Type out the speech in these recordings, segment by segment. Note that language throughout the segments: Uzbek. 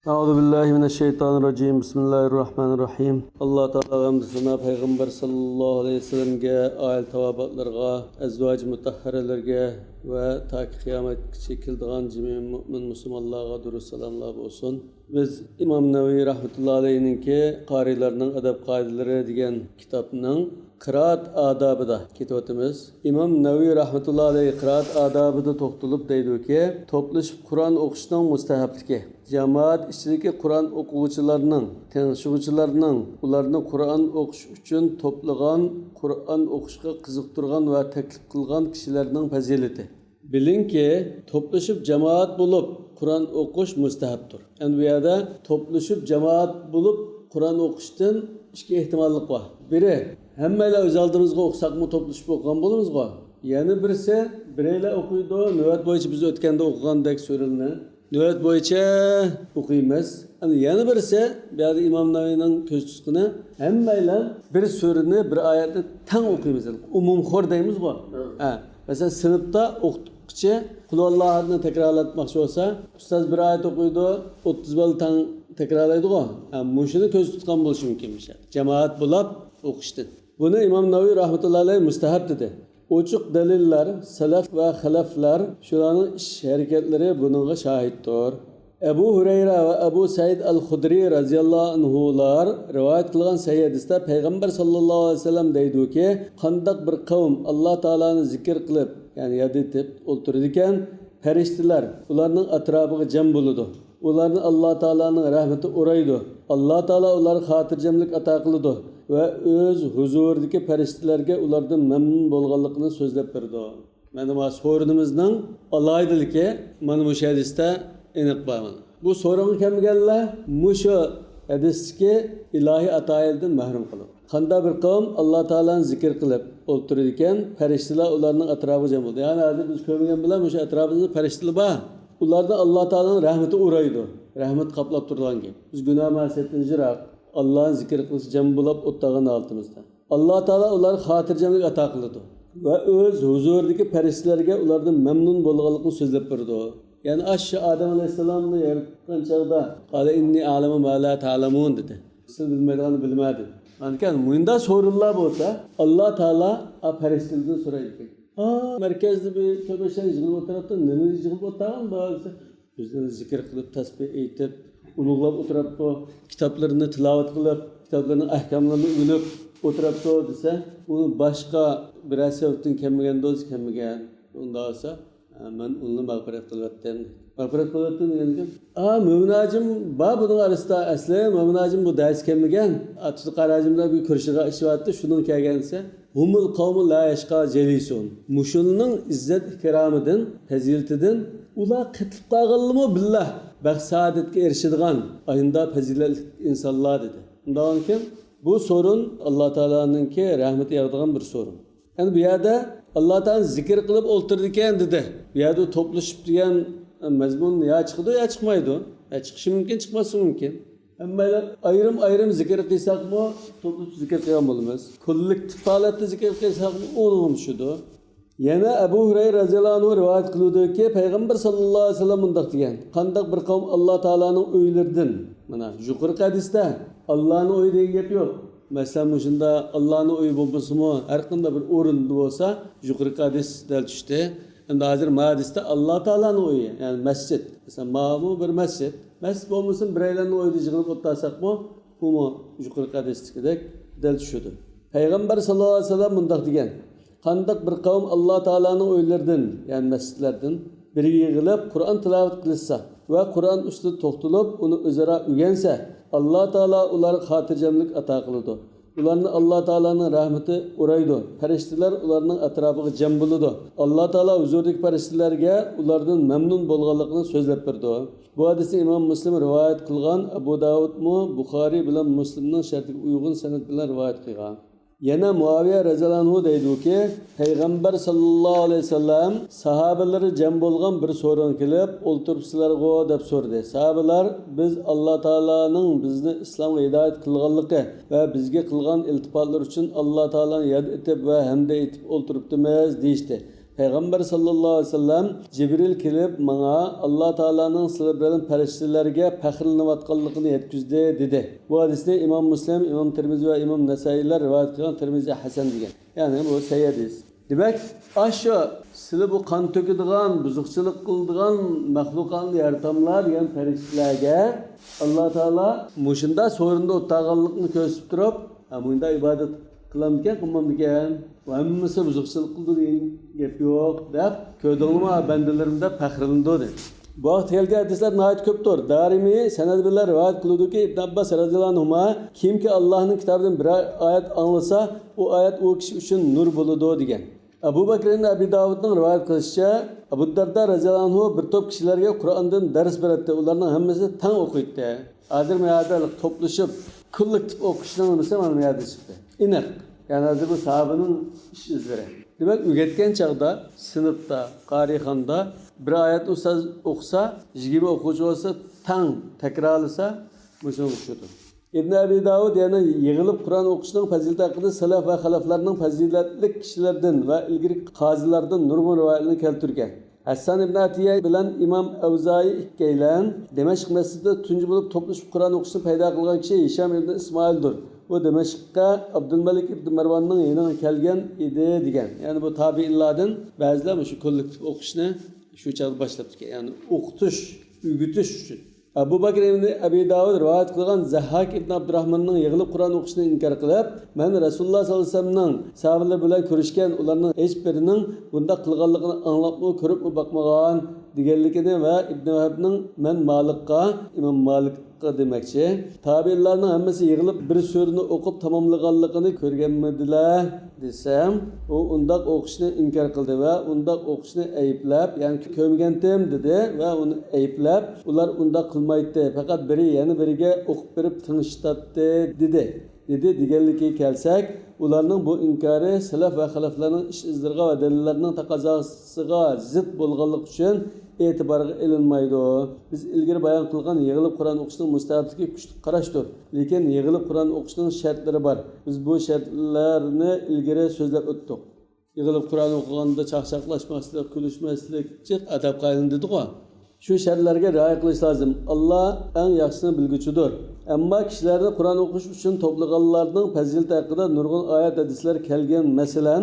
Euzu billahi mineşşeytanirracim. Bismillahirrahmanirrahim. Allah Teala hamdüsüna Peygamber sallallahu aleyhi ve sellemge, aile tavabatlarga, ezvac mutahharalarga ve ta kıyametgacha keladigan jami mu'min musulmonlarga durust salomlar bo'lsin. Biz İmam Nevevi rahmetullahi aleyhininki qarilarning adab qoidalari degan kitobning Qiraat adabida ketyapmiz. İmam Nevevi rahmetullahi aleyhi qiraat adabida to'xtalib deydiki, to'plashib Qur'on o'qishning mustahabligi. Jamoat ichidagi Qur'on o'quvchilarning, tanishuvchilarning ularni Qur'on o'qish uchun to'plagan, Qur'on o'qishga qiziqtirgan va taklif qilgan kishilarning fazilati. Bilingki, to'plashib jamoat bo'lib Qur'on o'qish mustahabdir. Endi bu yerda to'plashib jamoat bo'lib Qur'on o'qishdan ikki ehtimollik bor. Biri, hammalar o'z oldimizga o'qisaqmi to'plashib o'qigan bo'lamizmi? Yana birisi, biraylar o'qiydi, navbat bo'yicha biz o'tganda o'qigandek surani navbat bo'yicha o'qiymiz. Yana birisi, bu yerda İmam Nevevining ko'z tutqini, hammalar bir surani, bir oyatni tang o'qiymiz. Umumxo'r deymizmi? Mesela sınıfta o'qituvchi Qulvallohni takrorlatmoqchi bo'lsa, ustoz bir oyat o'qiydi, 30 bal tang takrorlaydi-ku. Mushuni ko'z tutgan bo'lishi mumkin. Jamoat bo'lib o'qishdi. Buni İmam Nevevi rahmetullahi alayhi mustahab dedi. Ochiq dalillar, salaf va xalaflar shularning ish harakatlari buningga shohiddir. Ebu Hurayra ve Ebu Said al-Khudri radhiyallohu anhular rivoyat qilgan sahih hadisda Payg'ambar sallallohu alayhi vasallam deydi-ki, qandaq bir qavm Alloh taoloni zikr qilib, ya'ni yod etib o'ltirdi ekan, farishtalar ularning atrofiga jam bo'ladi. Ularni Alloh taolaning rahmati o'raydi. Alloh taolo ularga xotirjamlik ato qiladi va o'z huzuridagi farishtalarga ulardan mamnun bo'lganligini so'zlab berdi. Mana bu so'rinimizning aloydiligi mana bu hadisda aniq bo'ladi. Bu so'ringa kelganlar mushu hadisdagi ilohiy atoyildan mahrum qiladi. Qanday bir qavm Alloh taoloni zikr qilib o'ltirar ekan, farishtalar ularning atrofiga jam bo'ldi. Ya'ni hozir biz ko'rgan bilan o'sha atrofimizda farishtalar bor. Ularda Alloh taolaning rahmati o'raydi. Rahmat qoplab turgan gap. Biz gunoh ma'siyatdan yiroq Allohni zikr qilish jam bo'lib o'tgan altimizda. Alloh taolo ularga xotirjamlik ato qiladi va o'z huzuridagi farishtalarga ulardan mamnun bo'lganligini so'zlab berdi. Yani aşağı Adem Aleyhisselam'ı yarattıktan çağda "Kale inni a'lamu ma la ta'lamun" dedi. Siz bilmediğini bilmedin. Yani muyunda sorunlar olsa Allah Teala farishtalardan so'raydi. Merkezde bir köbeşen yığılıp oturaptı, neni yığılıp oturgan bazı bizden zikir qilib, tasbih aytib, ulug'lab oturaptı, kitaplarını tilovat qilib, kitaplarının ahkamlarini o'rganib oturaptı desa, uni boshqa bir asabdan kelmagan do'st kelmagan. Unda olsa ben onu mağfiret kılvattem. Mağfiret kılvattem degan. Müminacım ba bunun arasında asli müminacım bu ders kelmagan. Atı qarajimda bir kurşiga ishvatdi, shunun kelgansa, humul qawmu la yashqa jalisun. Mushunning izzat ikramidan, fazilatidan ular qitib qolganmi billah. Baxt saadetga erishadigan ayında fazilatli insonlar dedi. Undan keyin bu sorun Alloh taolaninki rahmati yog'digan bir sorun. Yani bu yerda Allah Teala zikir qilib o'ltirdi ekan dedi. Bu yerda to'plashib degan mazmun ya chiqdi ya chiqmaydi. Ya chiqishi mumkin, chiqmasligi mumkin. Hammalar ayrim zikr qilsaqmi, to'plashib zikr qilgan bo'lamiz. Kollektiv holatda zikr qilsaqmi, o'lim shudir. Yana Abu Hurayra radhiyallohu anhu rivoyat qiluvdiki, Payg'ambar sallallohu alayhi vasallam bunday degan. Qandaq bir qavm Alloh taolaning uylaridan, mana yuqori hadisda Allohning uyi degan gap yo'q. Mesela şunda Allah'ın uyu bulması mı? Her kında bir orunda olsa yukarı hadis del düştü. Şimdi hazır hadiste Allah Teala'nın uyu. Yani mescid. Mesela mağmu bir mescid. Mescid olmasın bireylerin uyu diyeceğini kutlasak mı? Bu mu yukarı hadistikidek del düşüdü. Peygamber sallallahu aleyhi ve sellem bundak diyen. Kandak bir kavim Allah Teala'nın uyulardan yani mescidlerden biri yığılıp Kur'an tilavet kılsa ve Kur'an üstü toxtulup onu üzere ügense Allah Teala ular xotirjamlik ato qiladi. Ularni Alloh taolaning rahmati o'raydi. Farishtalar ularning atrofiga jam bo'ladi. Alloh taolo huzuridagi farishtalarga ulardan mamnun bo'lganligini so'zlab berdi. Bu hadisni Imom Muslim rivoyat qilgan, Abu Davud mu Buxoriy bilan Muslimning shartiga uyg'un sanad bilan rivoyat qilgan. Yana Muaviya radhiyallohu anhu deydi-ki, Payg'ambar sallallohu alayhi vasallam sahabalari jam bo'lgan bir so'rin kelib, o'ltiribsizlar-ku deb so'radi. Sahabalar biz Alloh taolaning bizni islomga hidoyat qilganligi va bizga qilgan iltifotlar uchun Alloh taolani yod etib va hamda etib o'ltiribdimiz deydi. Peygamber sallallahu aleyhi ve sellem Cibril kelib manga Allah Taala'nın sizlar bilan farishtalarga faxrlanayotganligini yetkizdi dedi. Bu hadisni İmam Müslim, İmam Tirmizi ve İmam Nesai'ler rivayet qilgan, Tirmizi hasan degan. Yani bu sahih hadis. Demek aşu sizlar bu kan töküdigan, buzuqchilik qiladigan mahluqotni yaratamlar degan farishtalarga Allah Taala mushunda so'rinda o'tganligini ko'rsatib turib, bunda ibodat qilamkan, qilmamkan, hammasi buzuqchilik qildi degan gap yo'q deb ko'rdingmi bandalarimda faxrlandi dedi. Bu vaqt kelgan hadislar nihoyat ko'pdir. Darimi sanad bilan rivoyat qiluvdiki Ibn Abbas radhiyallohu anhu kimki Allohning kitobidan bir oyat anglasa, u oyat u kishi uchun nur bo'ladi degan. Abu Bakr ibn Abi Davudning rivoyat qilishicha, Abu Darda radhiyallohu anhu bir to'p kishilarga Qur'ondan dars beradi. Ularning hammasi tang o'qiydi. Hozir meyada to'plashib kollektiv o'qishdan bo'lsa mana meyada chiqdi. Iniq. Yani hozir bu sahabening ish izlari. Demak, o'rgatgan chaqda, sinfda, qarixonda bir oyat ustoz o'qisa, 20 o'quvchi bo'lsa, tang takrorlasa, mushuni o'qishadi. İbn Abi Davud yana yig'ilib Qur'on o'qishning fazilati haqida salaf va xalaflarning fazilatli kishilardan va ilgari qozilardan nurg'un rivoyatlarni keltirgan. Hasan ibn Atiya bilan İmam Avzai ikkaylan Damashq masjidida tunji bo'lib to'plashib Qur'on o'qishni paydo qilgan kishi Hisham ibn Ismoildir. Bu Damashqqa Abdulmalik ibn Marvonning yeniga kelgan edi degan. Ya'ni bu tabiinlardan ba'zilar shu kollektiv o'qishni shu chog'da boshlab ketgan. Ya'ni o'qitish, o'rgatish uchun. Abu Bakr ibn Abi Davud rivoyat qilgan Zahhak ibn Abdurrahmonning yig'ilib Qur'on o'qishini inkor qilib, men Rasululloh sollallohu alayhi vasallamning sahobalar bilan ko'rishgan, ularning hech birining bunda qilganligini anglabmi, ko'ribmi boqmagan deganligini va Ibn Vahabning men Malikqa, Imom Malikqa demakchi, tabiinlarning hammasi yig'ilib bir surani o'qib tamomlaganligini ko'rganmidilar desam, u undaq o'qishni inkor qildi va undaq o'qishni ayblab, ya'ni ko'rmagandim dedi va uni ayblab, ular undaq qilmaydi, faqat biri yana biriga o'qib berib tinchlatdi dedi deganlikka kelsak, ularning bu inkori salaf va xalaflarning ish izlariga va dalillarining taqozosiga zid bo'lganligi uchun e'tiborga ilinmaydi. Biz ilgari bayon qilgan yig'ilib Qur'on o'qishning mustahabligi kuchli qarashdir. Lekin yig'ilib Qur'on o'qishning shartlari bor. Biz bu shartlarni ilgari so'zlab o'tdik. Yig'ilib Qur'on o'qiganda chaqchaqlashmaslik, kulishmaslik, adab qoidasi dedi-ku. Şu şartlarga rioya qilish lozim. Alloh eng yaxshisini bilguchidir. Ammo kishilarni Qur'on o'qish uchun to'plaganlarning fazilati haqida nurg'un oyat hadislar kelgan. Masalan,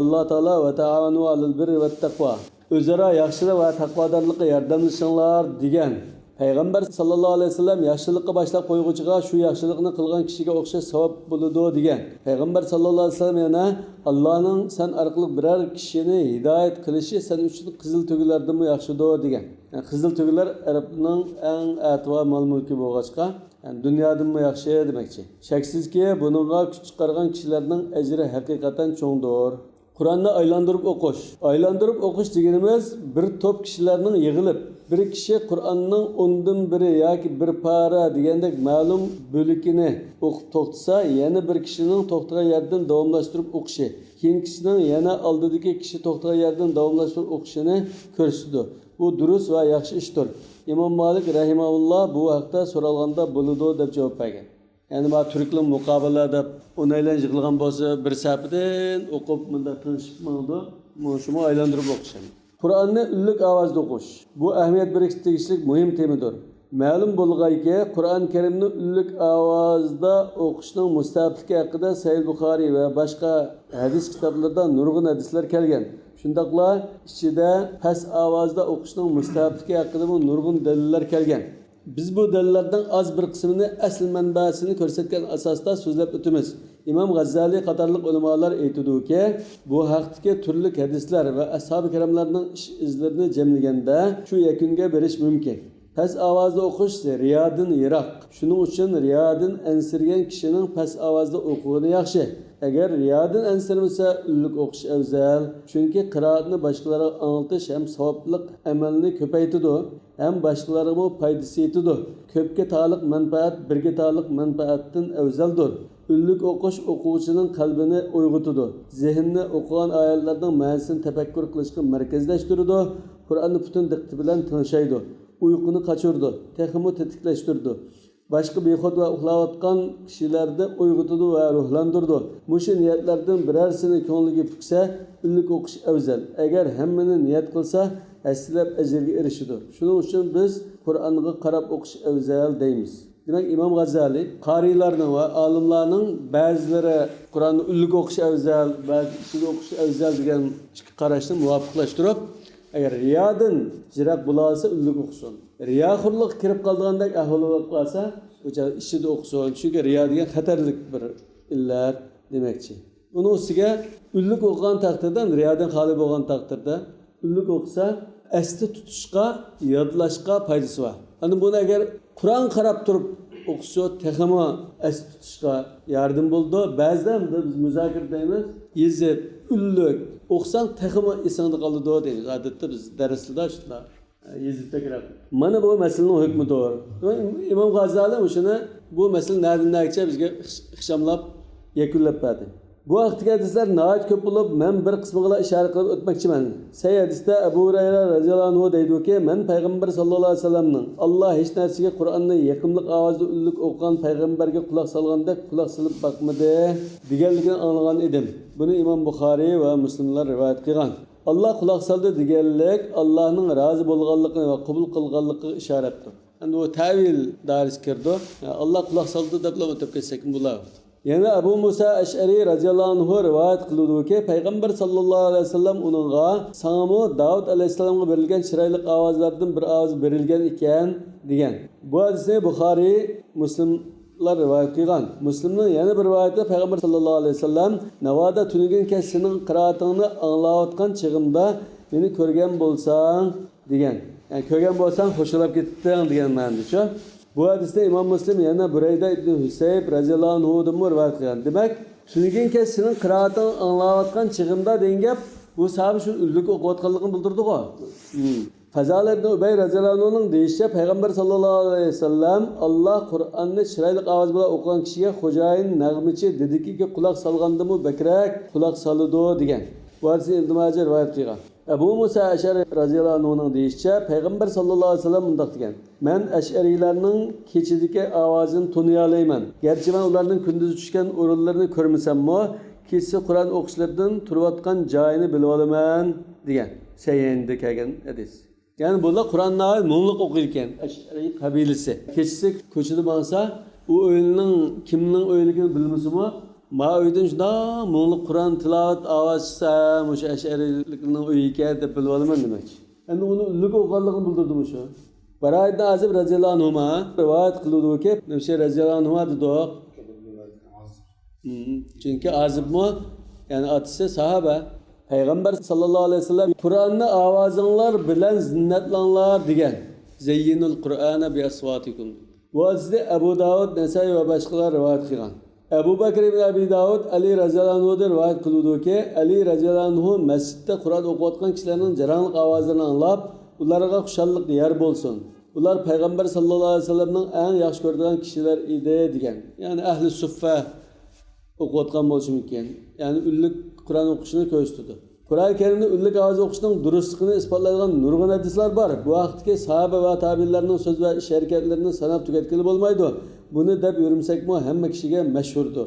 Alloh taolo va ta'awanu alal birri vat taqvo. O'zaro yaxshilik va taqvodorlikqa yordamlashinglar degan. Payg'ambar sallallohu alayhi vasallam yaxshilikqa boshlab qo'yg'uchiga shu yaxshilikni qilgan kishiga o'xshash savob bo'ladi degan. Payg'ambar sallallohu alayhi vasallam yana Allohning sen orqali biror kishini hidoyat qilishi sen uchun qizil tugulardan yaxshidir degan. Yani qizil tugular Arabning eng atva mol-mulki bo'lg'achqa, yani dunyodan yaxshi demakchi. Shaksizki, buningga kuch chiqargan kishilarning ajri haqiqatan cho'ngdir. Qur'onni aylantirib o'qish. Aylantirib o'qish deganimiz bir to'p kishilarning yig'ilib, bir kishi Qur'onning 10dan biri yoki bir para degandek ma'lum bo'likini o'qib to'xtasa, yana bir kishining to'xtagan yerdan davomlashtirib o'qishi, keyingisining yana oldidagi kishi to'xtagan yerdan davomlashtirib o'qishini ko'rsatdi. Bu durust va yaxshi ishdir. İmam Malik rahimahulloh bu haqda so'ralganda bo'ladi deb javob bergan. Yani bu Türk'ün mukabele deb onayla yığılgan bo'lsa bir safidan o'qib bunda tinchibmadi, shuni aylantirib o'qishadi. Qur'onni ullik ovozda o'qish. Bu ahamiyat berishlik muhim temadir. Ma'lum bo'lganki, Qur'on Karimni ullik ovozda o'qishning mustahabligi haqida Sahih Buxoriy va boshqa hadis kitoblarida nurg'un hadislar kelgan. Shundaqla ichida past ovozda o'qishning mustahabligi haqida nurg'un dalillar kelgan. Biz bu dalillardan az bir qismini asl manbasini ko'rsatgan asosda so'zlab o'tamiz. İmam G'azzali qatorliq ulamolar aytadiki, bu haqdagi turli hadislar va ashab-ı kiramlarning ish izlarini jamlaganda shu yakunga berish mumkin. Past ovozda o'qish riyodan yiroq. Shuning uchun riyodan ansirgan kishining past ovozda o'qigani yaxshi. Agar riyodan ansirmasa, ullik o'qish afzal. Chunki qiroatni boshqalarga anglatish ham savobliq amalni ko'paytiradi. Hem başkalarına faydası yetidir. Köpke taliq menfaat, birge taliq menfaattin evzeldir. Üllük okuş okuvchinin kalbini uyg'otadi. Zihnni o'qigan oyatlarning ma'nosini tafakkur qilishga markazlashtiradi. Qur'onni butun diqqat bilan tinglashadi. Uyquni qochirdi, texmi tetiklashtirdi. boshqa bexud va uxlayotgan kishilarni uyg'otdi va ruhlantirdi. Mushu niyatlardan birarsini ko'ngliga puksa, illik o'qish afzal. Agar hammani niyat qilsa, aslab ajrga erishadi. Shuning uchun biz Qur'onga qarab o'qish afzal deymiz. Demak, İmam G'azali qarilarning va olimlarning ba'zilari Qur'onni illik o'qish afzal, ba'zisi o'qish afzal degan ikki qarashni muvofiqlashtirib, agar riyodan jiroq bo'la olsa illik o'qisin. Riyoxurlik kirib qolgandek ahvoli bo'lib qolsa, o'sha ishida o'qisin. Chunki riyo degan xatarlik bir illat demakchi. Uning ustiga illik o'qigan taqdirda, riyodan xoli bo'lgan taqdirda illik o'qisa, asli tutishga, yodlashga foydasi bor. Ana buni agar Qur'on qarab turib o'qisa, texmo asli tutishga yordam bo'ldi. Ba'zan biz muzokara deymiz, yezib, illik o'qsang texmo esingda qoladi deymiz. Odatda biz darslarda shunday yezib takror. Mana bu masalaning hukmidir. İmam G'azali o'shani bu masala naridan-narigacha bizga ixchamlab yakunlab berdi. Bu vaqtdagi hadislar nihoyat ko'p bo'lib, men bir qismiga ishora qilib o'tmoqchiman. Say hadisda Abu Hurayra radhiyallohu anhu deydi-ki, men payg'ambar sallallohu alayhi vasallamning Alloh hech narsaga Qur'onni yaqimliq ovozda ullik o'qigan payg'ambarga quloq solgandek quloq solib boqmadi deganligini anglagan edim. Buni Imom Buxoriy va Muslimlar rivoyat qilgan. Allah quloq soldi deganlik Allohning rozi bo'lganligini va qabul qilganligiga ishoratdir. Endi u ta'vil daris kirdi. Allah quloq soldi deb o'tib ketsak bo'ladi. Yana Abu Musa Ash'ari radhiyallohu anhu rivoyat qildi-ki, payg'ambar sallallohu alayhi vasallam uningga "Sanamu Davud alayhisalomga berilgan chiroyli ovozlardan bir ovoz berilgan ekan" degan. Bu hadisni Buxoriy, Muslimlar rivoyat qilgan. Muslimning yana bir rivoyatida payg'ambar sallallohu alayhi vasallam "Navoda tunigan kez sening qiroatingni anglayotgan chig'imda meni ko'rgan bo'lsang" degan. Yani ko'rgan bo'lsang xo'shlab ketding degan ma'noda. Bu hadisda İmam Müslim yana Burayda ibn Husayb radhiyallohu anhudan rivoyat qilgan. Demak, tunugan kez sening qiroatini anglayotgan chig'imda degan gap bu sahabi shu ullik o'qiyotganligini bildirdi-ku. Fazal ibn Ubay radhiyallohu anhuning deyishicha payg'ambar sallallohu alayhi vasallam Alloh Qur'onni chiroyli ovoz bilan o'qigan kishiga xo'jayin nag'michi dediki, quloq solgandimi bakrak quloq soladi degan. Bu hadisni Ibn Majah rivoyat qilgan. Abu Musa Ash'ari radhiyallohu anhuning deyishicha payg'ambar sallallohu alayhi vasallam bunday degan. Men Ash'ariylarning kechidagi ovozini toniy olmayman. Garchi men ularning kunduz tushgan o'rinlarini ko'rmasam-mo, kechsi Qur'on o'qishlaridan turayotgan joyini bilib olaman degan. Sayyinda kelgan hadis. Ya'ni bular Qur'onni mo'nliq o'qiydi ekan, Ash'ari qabilasi. Kechsi ko'chada bo'lsa, u o'yinning kimning o'yligini bilmasmi? Ma uydan shunda mo'nliq Qur'on tilovat ovoz chiqsa, o'sha Ash'arilikning uyi ekan deb bilib olaman demoqchi. Endi uni ulug' o'qganligini bildirdim o'sha. Barayda Azib radhiyallohu anhu rivoyat qildi-ki, o'sha radhiyallohu anhu dedi. Chunki Azibmi, ya'ni otasi sahaba, payg'ambar sallallohu alayhi vasallam Qur'onni ovozinglar bilan zinnatlanglar degan. Zayyinul Qur'ana bi aswatikum. Bu hadisda Abu Davud, Nasai va boshqalar rivoyat qilgan. Abu Bakr ibn Abi Davud Ali radhiyallohu anhu rivoyat qildi-ki, Ali radhiyallohu anhu masjidda Qur'on o'qiyotgan kishilarning jaranglik ovozlarini anglab, ularga xushallik yer bo'lsin. Ular payg'ambar sallallohu alayhi vasallamning eng yaxshi ko'rgan kishilar edi degan. Ya'ni ahli suffa o'qiyotgan bo'lishi mumkin. Ya'ni ullik Qur'on o'qishini ko'rsatdi. Qur'on Karimni ullik ovoz o'qishning durustligini isbotlaydigan nurg'un hadislar bor. Bu vaqtdagi sahaba va tabiinlarning so'z va ish harakatlarini sanab tugatgili bo'lmaydi. Buni deb yurmsakmi hamma kishiga mashhurdir.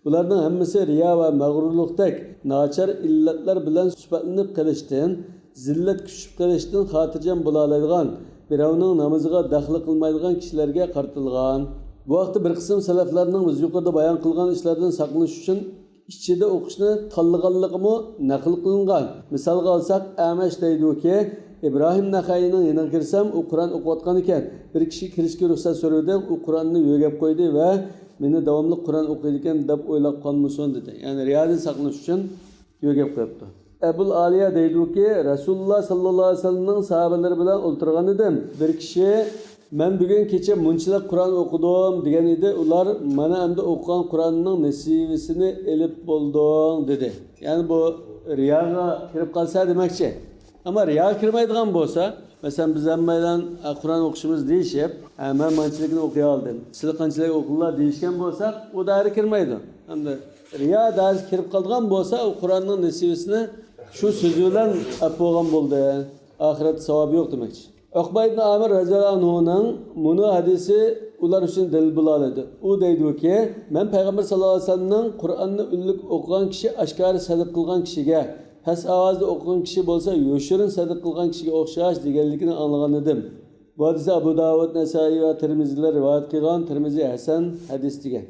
Bularning hammasi riyo va mag'rurlikdek nachar illatlar bilan suhbatlanib qilishdan, zillat kuchib qilishdan xotirjam bo'la oladigan, birovning namoziga daxl qilmaydigan kishilarga qartilgan. Bu vaqtda bir qism salaflarning biz yuqorida bayon qilgan ishlardan saqlanish uchun ichida o'qishni tanlaganligimi naql qilingan. Misolga olsak, Amash deydi-ki, İbrahim Naxayning yoniga kirsam, u Qur'on o'qiyotgan ekan. Bir kishi kirishga ruxsat so'radi, u Qur'onni yo'gab qo'ydi va meni davomli Qur'on o'qiydi ekan deb o'ylab qolmasin dedi. Ya'ni riyodan saqlanish uchun yo'gab qo'yibdi. Abul Aliya deydi-ki, Rasululloh sallallohu alayhi vasallamning sahobalari bilan o'tirgan edim. Bir kishi "Men bugun kecha munchilik Qur'on o'qidim" degan edi. Ular "Mana endi o'qigan Qur'onning nasibasini elib bo'ldim" dedi. Ya'ni bu riyoga kirib qolsa demakchi. Ama riyo kirmaydigan bo'lsa, masalan biz hammadan Qur'on o'qishimiz deyishib, men manchilikni o'qiy oldim. Sizlar qanchalik o'qinglar deyishgan bo'lsak, u dair kirmaydi. Hamda riyo dair kirib qolgan bo'lsa, u Qur'onning nasibasini shu so'z bilan olib bo'lgan bo'ldi. Oxirat savobi yo'q demakchi. Uqba ibn Amir radhiyallohu anhuning buni hadisi ular uchun dalil bo'ladi. U deydiki, men payg'ambar sallallohu alayhi vasallamning Qur'onni unlik o'qigan kishi oshkora sadiq qilgan kishiga, past ovozda o'qigan kishi bo'lsa, yoshirin sadiq qilgan kishiga o'xshash deganligini anglagan edim. Bu hadis Abu Dawud, Nasa'iy va Tirmizilar rivoyat qilgan, Tirmizi hasan hadis degan.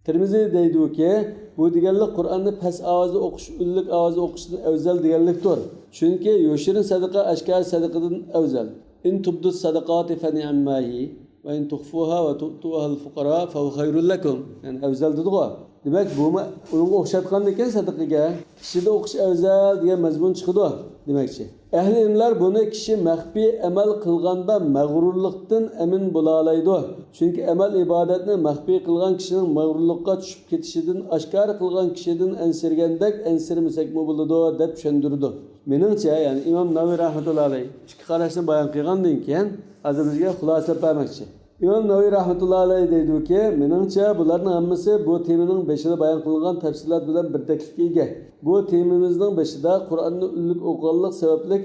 Tirmizi deydiki, bu deganlik Qur'onni past ovozda o'qish, unlik ovozda o'qishdan afzal deganlikdir. Chunki yoshirin sadaqa oshkora sadaqadan afzal. In tubdu sadaqati fa ni'mahi va in tukhfuha va tu'tuha al-fuqara fa huwa khayrun lakum. Yani afzal dedi-ku. Demak, bu unga o'xshatgan ekan sadaqaga. Kishida o'qish afzal degan mazmun chiqdi demakchi. Ahli ilmlar buni kishi maxfiy amal qilganda mag'rurlikdan amin bo'la oladi. Chunki amal ibodatni maxfiy qilgan kishining mag'rurlikka tushib ketishidan oshkor qilgan kishidan ansirgandek ansirmasakmi bo'ladi deb tushundirdi. Meningcha, ya'ni Imom Navoiy rahmatullohi alayhi ikki qarashni bayon qilgandan keyin hozir bizga xulosa bermoqchi. İmam Navoiy rahmatullohi alayhi deydiki, meningcha bularning hammasi bu temaning beshida bayon qilingan tafsilot bilan birdaklikka ega. Bu temamizning beshida Qur'onni unlik o'qiganlik sababli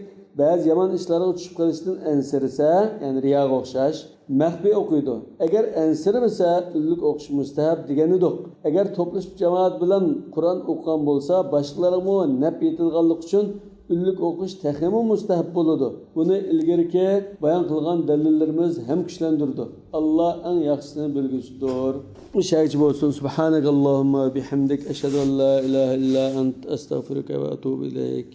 ba'zi yomon ishlarga tushib qolishdan ansirsa, ya'ni riyoga o'xshash, maxfiy o'qiydi. Agar ansirmasa, unlik o'qish mustahab deganidir. Agar to'plashib jamoat bilan Qur'on o'qigan bo'lsa, boshqalarga naf yetilganlik uchun unlik o'qish texmi mustahab bo'ladi. Buni ilgariki bayon qilgan dalillarimiz ham kuchlantirdi. Alloh eng yaxshisini bilguchidir. Mushaychi bo'lsin. Subhanakallohumma va bihamdik ashhadu an la ilaha illa ant astagfiruka va atubu ilayk.